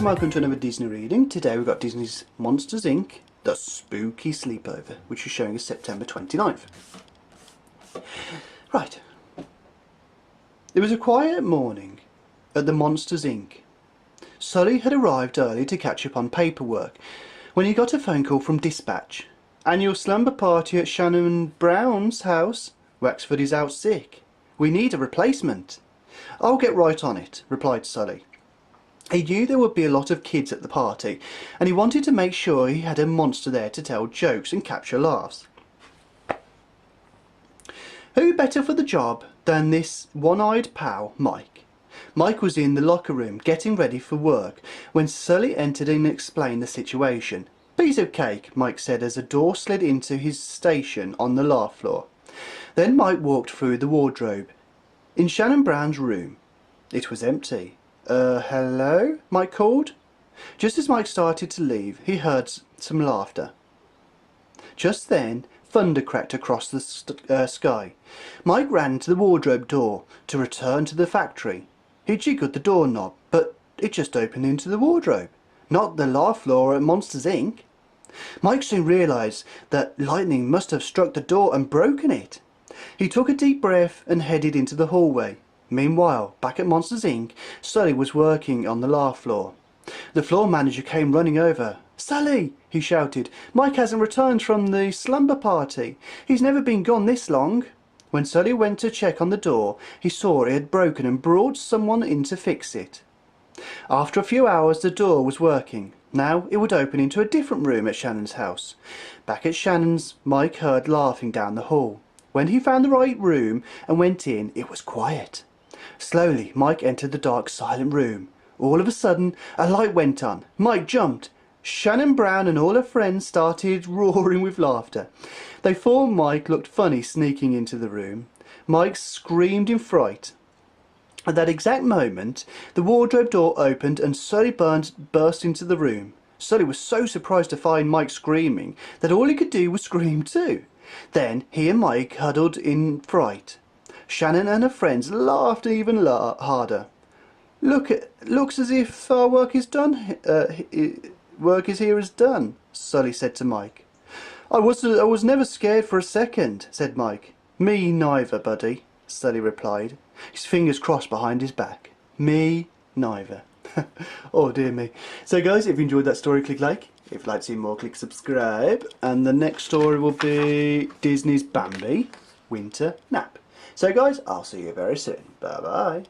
and welcome to another Disney reading. Today we've got Disney's Monsters Inc. The Spooky Sleepover, which is showing us September 29th. Right. It was a quiet morning at the Monsters Inc. Sully had arrived early to catch up on paperwork when he got a phone call from dispatch. Annual slumber party at Shannon Brown's house. Wexford is out sick. We need a replacement. I'll get right on it, replied Sully. He knew there would be a lot of kids at the party, and he wanted to make sure he had a monster there to tell jokes and capture laughs. Who better for the job than this one-eyed pal, Mike? Mike was in the locker room getting ready for work when Sully entered and explained the situation. Piece of cake, Mike said as a door slid into his station on the loft floor. Then Mike walked through the wardrobe. In Shannon Brown's room, it was empty. Hello? Mike called. Just as Mike started to leave, he heard some laughter. Just then, thunder cracked across the sky. Mike ran to the wardrobe door to return to the factory. He jiggled the doorknob, but it just opened into the wardrobe, not the loft floor at Monsters Inc. Mike soon realised that lightning must have struck the door and broken it. He took a deep breath and headed into the hallway. Meanwhile, back at Monsters Inc., Sully was working on the loft floor. The floor manager came running over. "Sully!" he shouted. "Mike hasn't returned from the slumber party. He's never been gone this long." When Sully went to check on the door, he saw it had broken and brought someone in to fix it. After a few hours, the door was working. Now it would open into a different room at Shannon's house. Back at Shannon's, Mike heard laughing down the hall. When he found the right room and went in, it was quiet. Slowly, Mike entered the dark, silent room. All of a sudden, a light went on. Mike jumped. Shannon Brown and all her friends started roaring with laughter. They thought Mike looked funny sneaking into the room. Mike screamed in fright. At that exact moment, the wardrobe door opened and Sully burst into the room. Sully was so surprised to find Mike screaming that all he could do was scream too. Then he and Mike huddled in fright. Shannon and her friends laughed even harder. Looks as if our work is done. Work is here is done, Sully said to Mike. I was never scared for a second, said Mike. Me neither, buddy, Sully replied, his fingers crossed behind his back. Me neither. Oh dear me. So guys, if you enjoyed that story, click like. If you'd like to see more, click subscribe. And the next story will be Disney's Bambi Winter Nap. So guys, I'll see you very soon. Bye bye.